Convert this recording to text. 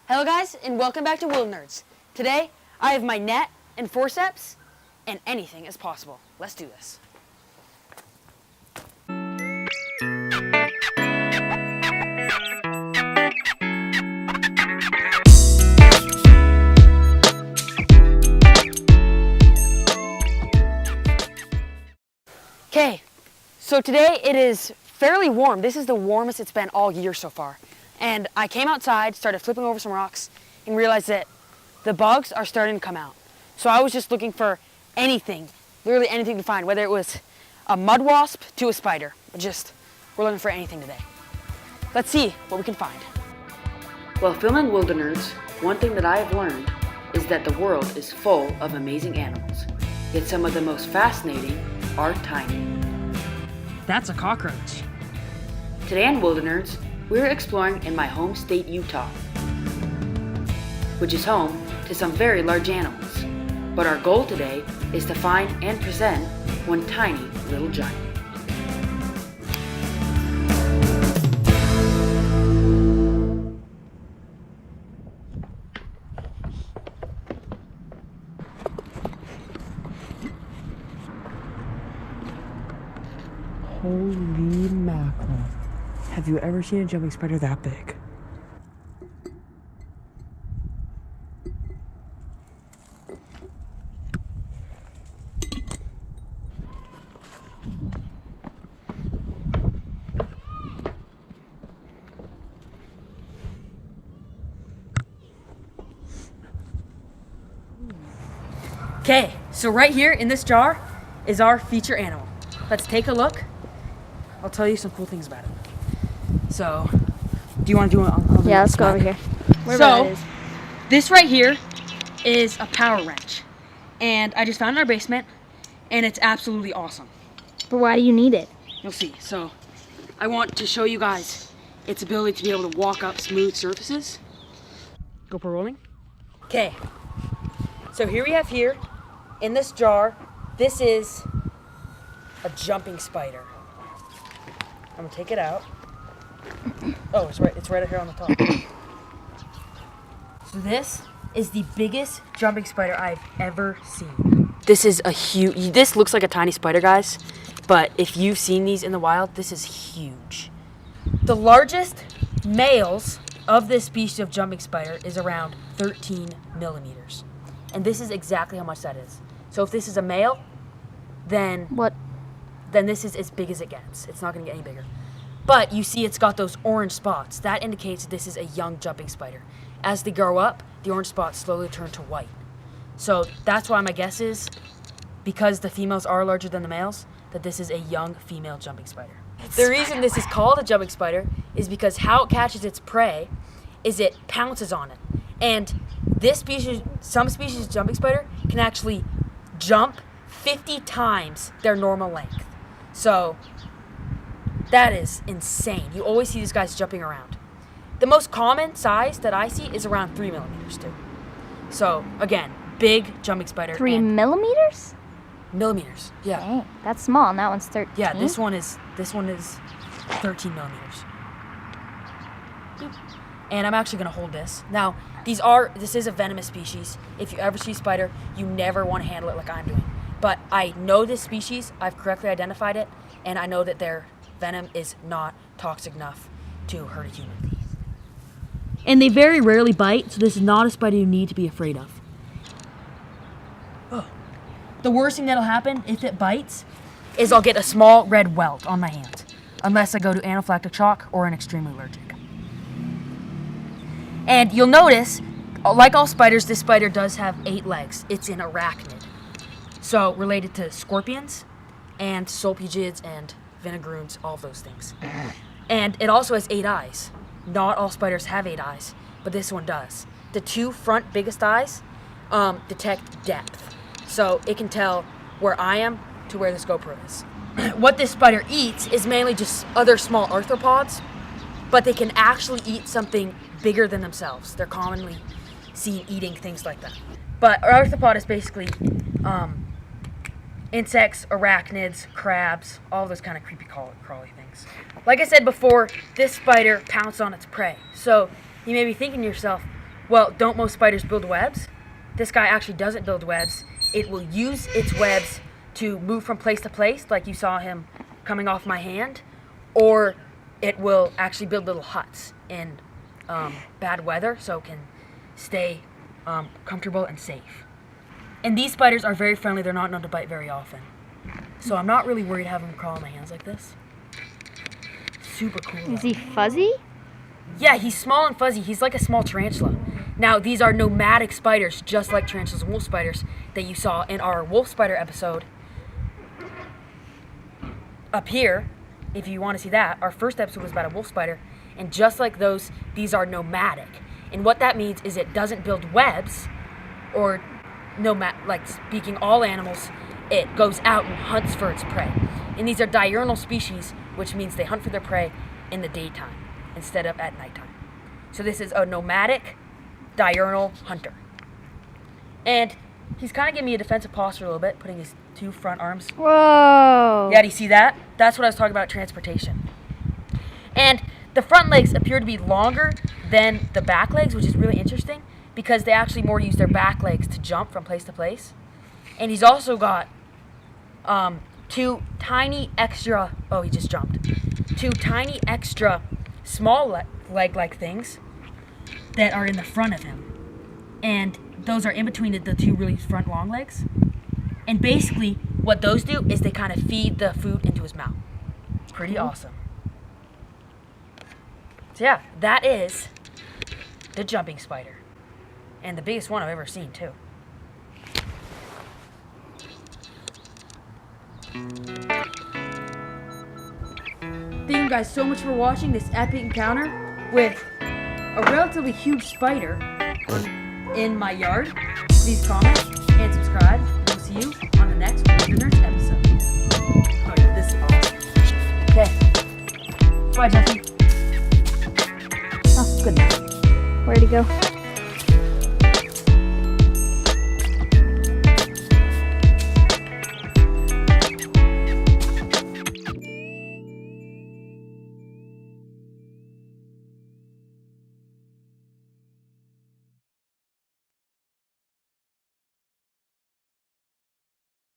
Hello guys, and welcome back to Wilden Nerds. Today, I have my net and forceps, and anything is possible. Let's do this. Okay, so today it is fairly warm. This is the warmest it's been all year so far. And I came outside, started flipping over some rocks, and realized that the bugs are starting to come out. So I was just looking for anything, literally anything to find, whether it was a mud wasp to a spider. We're looking for anything today. Let's see what we can find. While filming Wilden Nerds, one thing that I have learned is that the world is full of amazing animals. Yet some of the most fascinating are tiny. That's a cockroach. Today on Wilden Nerds, we're exploring in my home state, Utah, which is home to some very large animals. But our goal today is to find and present one tiny little giant. Holy mackerel. Have you ever seen a jumping spider that big? Okay, so right here in this jar is our feature animal. Let's take a look. I'll tell you some cool things about it. So, do you want to do it on Yeah, let's go over here. This right here is a power wrench. And I just found it in our basement, and it's absolutely awesome. But why do you need it? You'll see. So, I want to show you guys its ability to be able to walk up smooth surfaces. GoPro rolling. Okay. So here we have in this jar, this is a jumping spider. I'm gonna take it out. Oh, it's right up here on the top. So this is the biggest jumping spider I've ever seen. This looks like a tiny spider, guys, but if you've seen these in the wild, this is huge. The largest males of this species of jumping spider is around 13 millimeters. And this is exactly how much that is. So if this is a male, then this is as big as it gets. It's not gonna get any bigger. But you see it's got those orange spots. That indicates that this is a young jumping spider. As they grow up, the orange spots slowly turn to white. So that's why my guess is, because the females are larger than the males, that this is a young female jumping spider. The reason this is called a jumping spider is because how it catches its prey is it pounces on it. And some species of jumping spider can actually jump 50 times their normal length. So that is insane. You always see these guys jumping around. The most common size that I see is around 3 millimeters too. So again, big jumping spider. 3 millimeters? Millimeters, yeah. Dang, that's small, and that one's 13. Yeah, this one is 13 millimeters. And I'm actually gonna hold this. Now, this is a venomous species. If you ever see a spider, you never want to handle it like I'm doing. But I know this species, I've correctly identified it, and I know that their venom is not toxic enough to hurt a human. And they very rarely bite, so this is not a spider you need to be afraid of. Oh. The worst thing that'll happen if it bites is I'll get a small red welt on my hand, unless I go to anaphylactic shock or an extremely allergic. And you'll notice, like all spiders, this spider does have 8 legs. It's an arachnid. So related to scorpions and sulpigids and vinegaroons, all of those things. And it also has 8 eyes. Not all spiders have 8 eyes, but this one does. The 2 front biggest eyes detect depth. So it can tell where I am to where this GoPro is. What this spider eats is mainly just other small arthropods, but they can actually eat something bigger than themselves. They're commonly seen eating things like that. But arthropod is basically insects, arachnids, crabs, all those kind of creepy crawly things. Like I said before, this spider pounced on its prey. So you may be thinking to yourself, Well, don't most spiders build webs? This guy actually doesn't build webs. It will use its webs to move from place to place, like you saw him coming off my hand, or it will actually build little huts in bad weather so it can stay comfortable and safe. And these spiders are very friendly. They're not known to bite very often. So I'm not really worried to have him crawl on my hands like this. Super cool. Is he fuzzy? Yeah, he's small and fuzzy. He's like a small tarantula. Now, these are nomadic spiders, just like tarantulas and wolf spiders that you saw in our wolf spider episode. Up here, if you want to see that, our first episode was about a wolf spider. And just like those, these are nomadic. And what that means is it doesn't build webs, or like speaking all animals, it goes out and hunts for its prey. And these are diurnal species, which means they hunt for their prey in the daytime instead of at nighttime. So this is a nomadic diurnal hunter. And he's kind of giving me a defensive posture a little bit, putting his two front arms. Whoa. Yeah, do you see that? That's what I was talking about, transportation. And the front legs appear to be longer than the back legs, which is really interesting because they actually more use their back legs to jump from place to place. And he's also got two tiny extra, oh, he just jumped. Two tiny extra small leg-like things that are in the front of him. And those are in between the two really front long legs. And basically what those do is they kind of feed the food into his mouth. Pretty awesome. So yeah, that is the jumping spider. And the biggest one I've ever seen too. Thank you guys so much for watching this epic encounter with a relatively huge spider in my yard. Please comment and subscribe. We'll see you on the next Wilderness episode. Oh yeah, this is awesome. Okay. Bye, Jesse. Oh, good. Where'd he go?